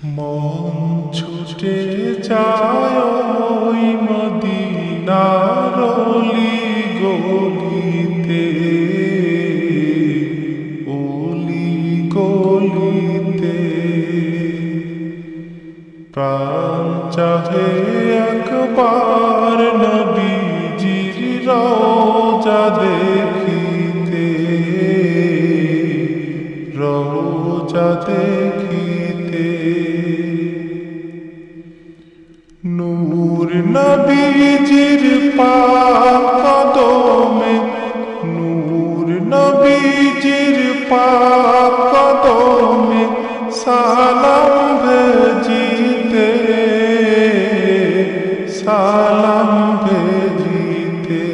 মন ছুটে যায় ওই মদিনার অলি গলিতে, অলি গলিতে। প্রাণ চাহে একবার নবীজির রওজা দেখিতে, রওজা দেখিতে। নূর নবীজির পাক কদমে, নূর নবীজির পাক কদমে সালাম ভেজিতে, সালাম ভেজিতে।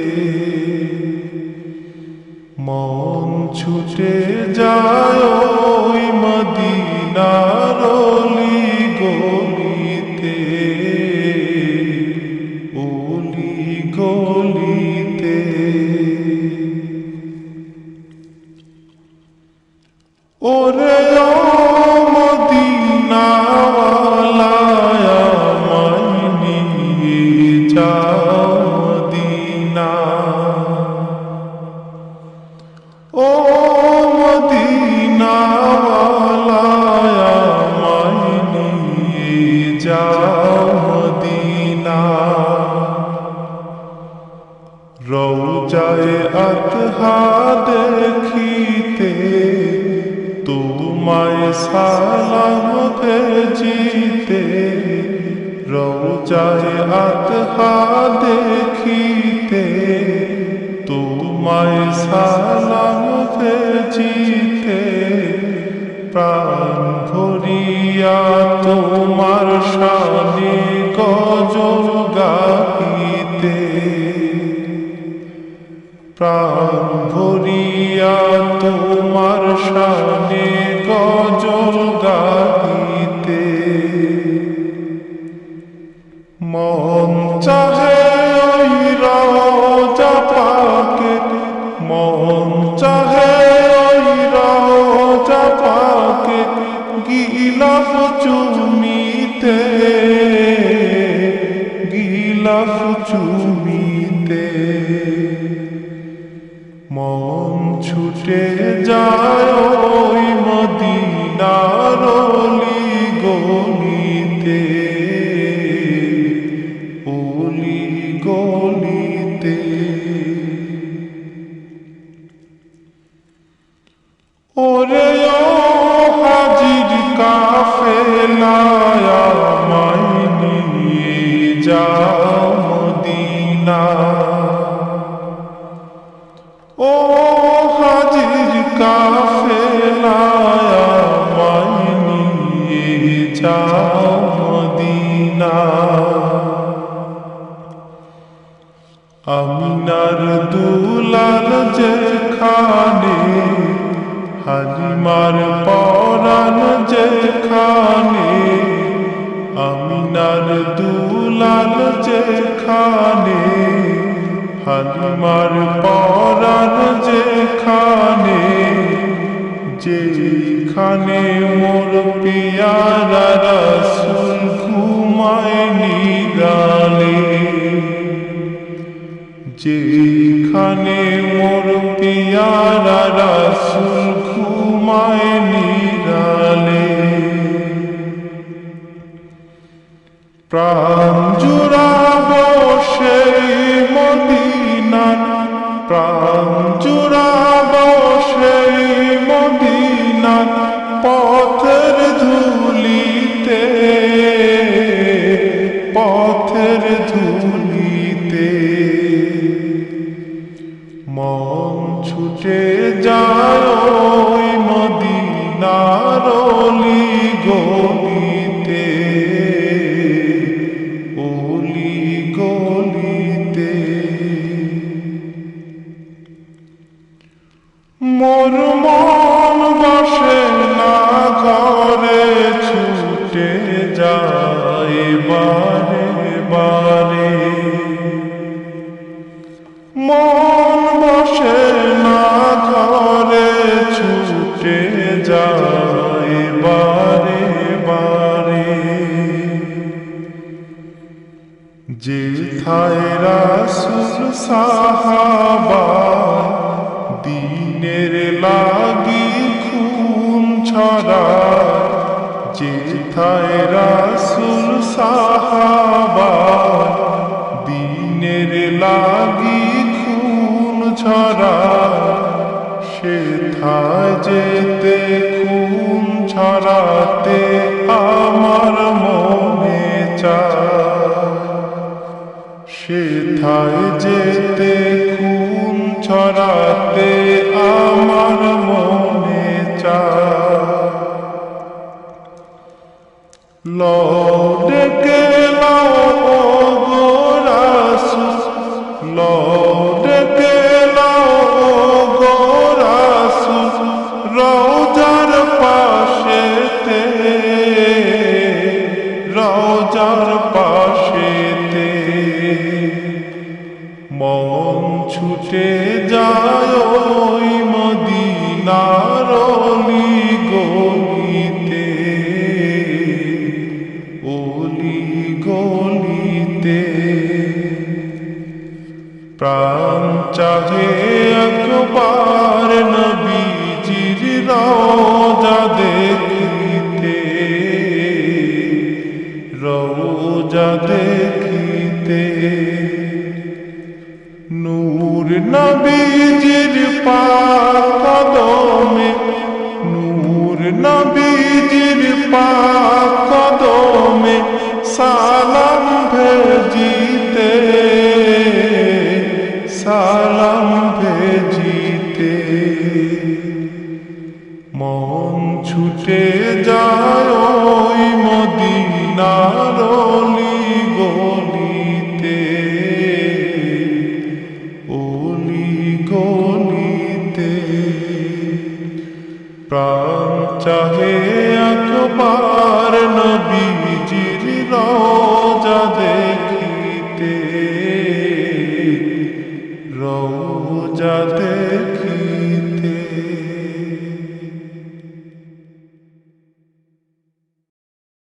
মন ছুটে যায় ওই মদিনার অলি গলিতে, অলি গলিতে। ওরে ও মদিনাওয়ালা আমায় নিয়ে যাও মদিনা, ও মদিনাওয়ালা আমায় নিয়ে যাও মদিনা। রওজায়ে আতহা দেখিতে তোমায় সালাম ভেজিতে, রওজায়ে আতহা দেখিতে তোমায় সালাম ভেজিতে। প্রাণ ভরিয়া তোমার শানে গজল গাহিতে, প্রাণ ভরিয়া তোমার শানে গজল গাহিতে। মন চাহে ওই রওজা পাকে, মন চাহে ওই রওজা পাকে গিলাফ চুমিতে, গিলাফ চুমিতে। মন ছুটে যায় ওই মদিনার অলি গলিতে, অলি গলিতে। ওরে ও হাজির কাফেলা আমায় নিয়ে যাও মদিনা, ও হাজির কাফেলা আমায় নিয়ে যাও মদিনা। আমিনার দুলাল যেখানে, হালিমার পরাণ যেখানে, আমিনার দুলাল যেখানে, হালিমার পরাণ যেখানে, যেখানে মোর পিয়ারা রাসূল ঘুমায় নিরালে, যেখানে মোর পিয়ারা রাসূল ঘুমায় নিরালে। প্রাণ জুড়াবো সেই মদিনার, প্রাণ জুড়াবো সেই মদিনার পথের ধুলিতে, পথের ধুলিতে। মন ছুটে যায় ওই মদিনার অলি গলিতে, অলি গলিতে। মোর মন বসে না ঘরে, ছুটে যায় বারে বারে। মন বসে না ঘরে, ছুটে যায় বারে বারে। সেথায় রাসূল সাহাবা দিনের লাগি খুন ছড়ায়, যেথায় রাসূল সাহাবা দিনের লাগি খুন ছড়ায়, সেথায় যেতে খুন ছড়াতে আমার মনে চায়, সেথায় যেতে খুন ছড়াতে আমার মনে চায়। লড়কে লাও গো রাসূল, লড়কে লাও গো রাসূল, রওজার পাশেতে, রওজার পাশেতে মন ছুটে যায় ওই মদিনার অলি গলিতে, অলি গলিতে প্রাণ চাহে একবার নবীজির রওজা দেখিতে, রওজা দেখিতে। নূর নবীজির পাক কদমে, নূর নবীজির পাক কদমে সালাম ভেজিতে, সালাম ভেজিতে মন ছুটে যায় ওই মদিনার অলি গলিতে, অলি গলিতে প্রাণ চাহে একবার নবীজির রওজা দেখিতে, রওজা দেখিতে।